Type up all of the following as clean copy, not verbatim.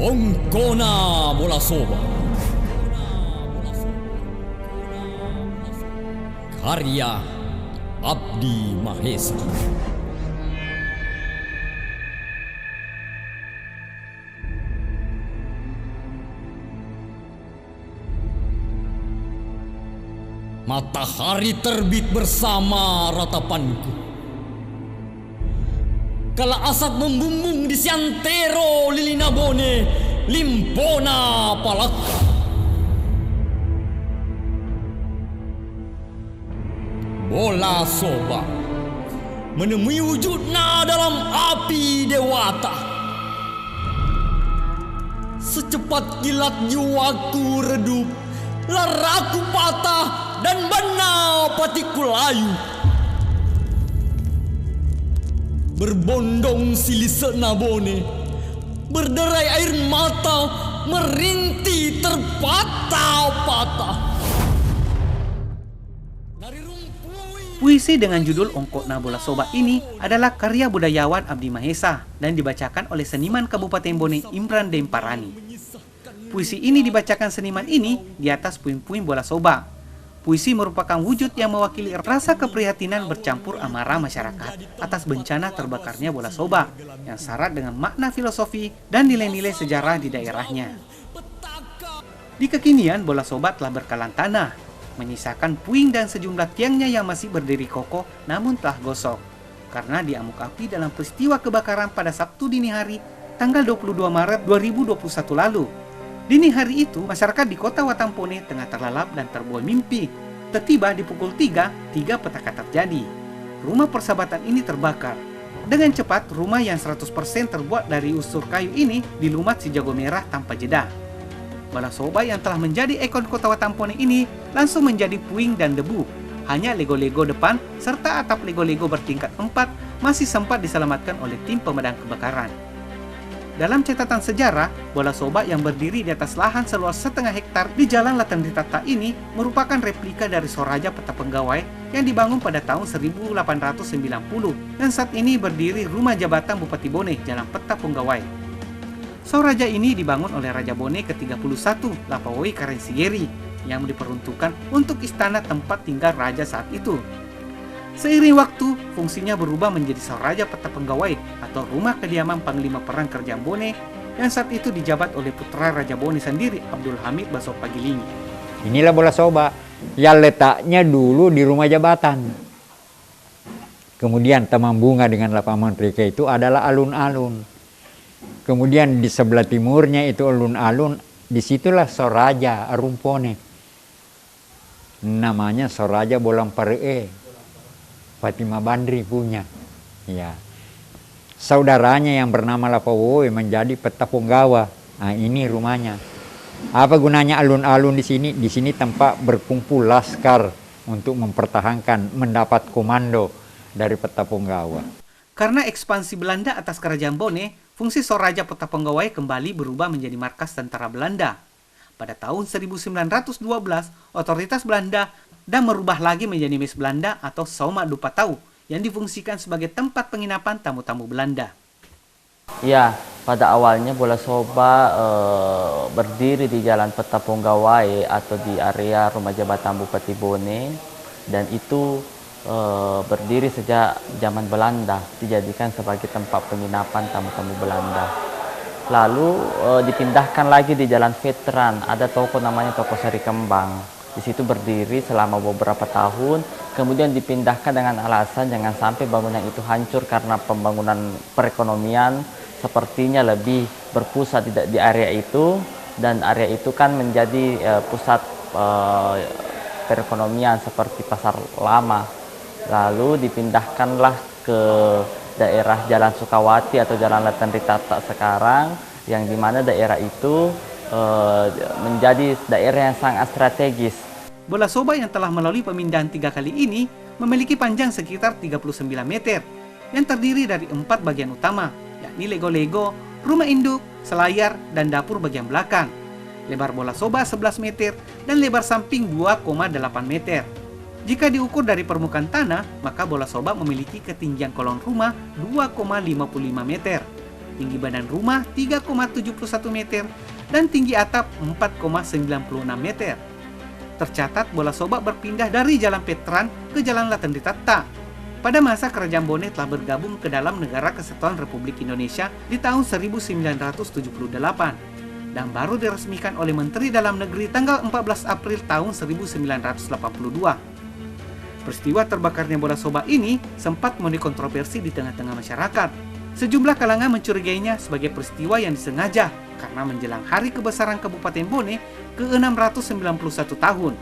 Ongkona Bola Soba. Karya Abdi Mahesa. Matahari terbit bersama ratapanku. Kala asap membumbung di Siantero Lilinabone, Limpona Palaka. Bola Soba menemui wujudnya dalam api dewata. Secepat kilat jiwaku redup, laraku patah dan bana patiku layu. Berbondong silise nabone, berderai air mata, merintih terpatah-patah. Puisi dengan judul Ongkona Bola Soba ini adalah karya budayawan Abdi Mahesa dan dibacakan oleh seniman Kabupaten Bone Imran Demparani. Puisi ini dibacakan seniman ini di atas puing-puing bola soba. Puisi merupakan wujud yang mewakili rasa keprihatinan bercampur amarah masyarakat atas bencana terbakarnya bola soba yang syarat dengan makna filosofi dan nilai-nilai sejarah di daerahnya. Di kekinian, bola soba telah berkalan tanah, menyisakan puing dan sejumlah tiangnya yang masih berdiri kokoh namun telah gosok karena diamuk api dalam peristiwa kebakaran pada Sabtu dini hari tanggal 22 Maret 2021 lalu. Dini hari itu, masyarakat di kota Watampone tengah terlelap dan terbuai mimpi. Tiba di pukul 3 petaka terjadi. Rumah persahabatan ini terbakar. Dengan cepat, rumah yang 100% terbuat dari unsur kayu ini dilumat si jago merah tanpa jeda. Bola soba yang telah menjadi ikon kota Watampone ini langsung menjadi puing dan debu. Hanya lego-lego depan serta atap lego-lego bertingkat 4 masih sempat diselamatkan oleh tim pemadam kebakaran. Dalam catatan sejarah, bola soba yang berdiri di atas lahan seluas setengah hektar di Jalan Latendritata ini merupakan replika dari Soraja Peta Penggawai yang dibangun pada tahun 1890 dan saat ini berdiri Rumah Jabatan Bupati Bone Jalan Peta Penggawai. Soraja ini dibangun oleh Raja Bone ke-31 Lapawoi Karensigeri yang diperuntukkan untuk istana tempat tinggal raja saat itu. Seiring waktu, fungsinya berubah menjadi Soraja Peta Penggawai atau rumah kediaman Panglima Perang Kerajaan Bone yang saat itu dijabat oleh putra Raja Bone sendiri, Abdul Hamid Basopagilingi. Inilah bola soba yang letaknya dulu di rumah jabatan. Kemudian Taman Bunga dengan lapangan mereka itu adalah alun-alun. Kemudian di sebelah timurnya itu alun-alun, disitulah Soraja Arumpone. Namanya Soraja Bolang Paree. Fatima Bandri punya. Ya. Saudaranya yang bernama Lapawoi menjadi Peta Punggawa. Nah, ini rumahnya. Apa gunanya alun-alun di sini? Di sini tempat berkumpul laskar untuk mempertahankan mendapat komando dari Peta Punggawa. Karena ekspansi Belanda atas Kerajaan Bone, fungsi Soraja Peta Penggawai kembali berubah menjadi markas tentara Belanda. Pada tahun 1912, otoritas Belanda dan merubah lagi menjadi Mes Belanda atau Sauma Dupatau yang difungsikan sebagai tempat penginapan tamu-tamu Belanda. Ya, pada awalnya bola soba berdiri di Jalan Peta Penggawai atau di area Rumah Jabatan Bupati Bone dan itu berdiri sejak zaman Belanda, dijadikan sebagai tempat penginapan tamu-tamu Belanda. Lalu dipindahkan lagi di Jalan Veteran, ada toko namanya Toko Sari Kembang. Di situ berdiri selama beberapa tahun, kemudian dipindahkan dengan alasan jangan sampai bangunan itu hancur karena pembangunan perekonomian sepertinya lebih berpusat di area itu, dan area itu kan menjadi pusat perekonomian seperti pasar lama. Lalu dipindahkanlah ke daerah Jalan Sukawati atau Jalan Latendritata sekarang, yang dimana daerah itu menjadi daerah yang sangat strategis. Bola soba yang telah melalui pemindahan 3 kali ini memiliki panjang sekitar 39 meter yang terdiri dari 4 bagian utama, yakni lego-lego, rumah induk, selayar, dan dapur bagian belakang. Lebar bola soba 11 meter dan lebar samping 2,8 meter. Jika diukur dari permukaan tanah, maka bola soba memiliki ketinggian kolong rumah 2,55 meter. tinggi badan rumah 3,71 meter, dan tinggi atap 4,96 meter. Tercatat bola sobak berpindah dari Jalan Petran ke Jalan Latenditatta. Pada masa Kerajaan Bone telah bergabung ke dalam Negara Kesatuan Republik Indonesia di tahun 1978 dan baru diresmikan oleh Menteri Dalam Negeri tanggal 14 April tahun 1982. Peristiwa terbakarnya bola sobak ini sempat menuai kontroversi di tengah-tengah masyarakat. Sejumlah kalangan mencurigainya sebagai peristiwa yang disengaja karena menjelang hari kebesaran Kabupaten Bone ke-691 tahun.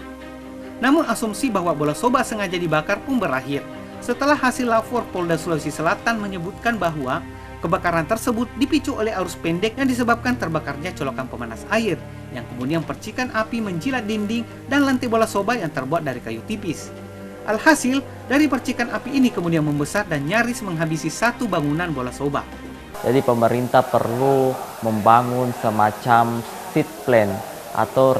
Namun asumsi bahwa bola sobak sengaja dibakar pun berakhir setelah hasil lapor Polda Sulawesi Selatan menyebutkan bahwa kebakaran tersebut dipicu oleh arus pendek yang disebabkan terbakarnya colokan pemanas air yang kemudian percikan api menjilat dinding dan lantai bola sobak yang terbuat dari kayu tipis. Alhasil, dari percikan api ini kemudian membesar dan nyaris menghabisi satu bangunan bola sobak. Jadi pemerintah perlu membangun semacam seed plan atau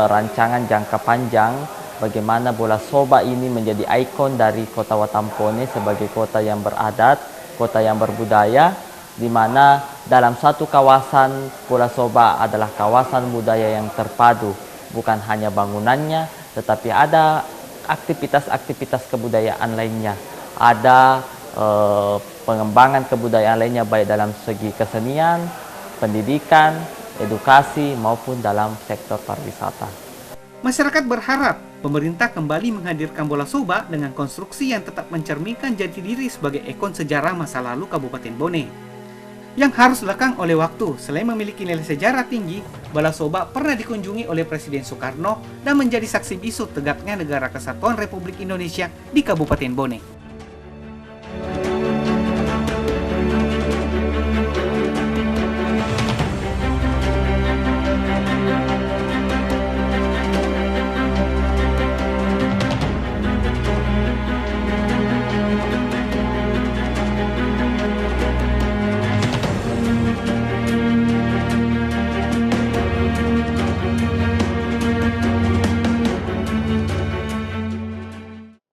rancangan jangka panjang bagaimana bola sobak ini menjadi ikon dari kota Watampone sebagai kota yang beradat, kota yang berbudaya, di mana dalam satu kawasan bola sobak adalah kawasan budaya yang terpadu, bukan hanya bangunannya, tetapi ada aktivitas-aktivitas kebudayaan lainnya, ada pengembangan kebudayaan lainnya baik dalam segi kesenian, pendidikan, edukasi maupun dalam sektor pariwisata. Masyarakat berharap pemerintah kembali menghadirkan bola sobak dengan konstruksi yang tetap mencerminkan jati diri sebagai ikon sejarah masa lalu Kabupaten Bone. Yang harus lekang oleh waktu, selain memiliki nilai sejarah tinggi, bola sobak pernah dikunjungi oleh Presiden Soekarno dan menjadi saksi bisu tegaknya Negara Kesatuan Republik Indonesia di Kabupaten Bone.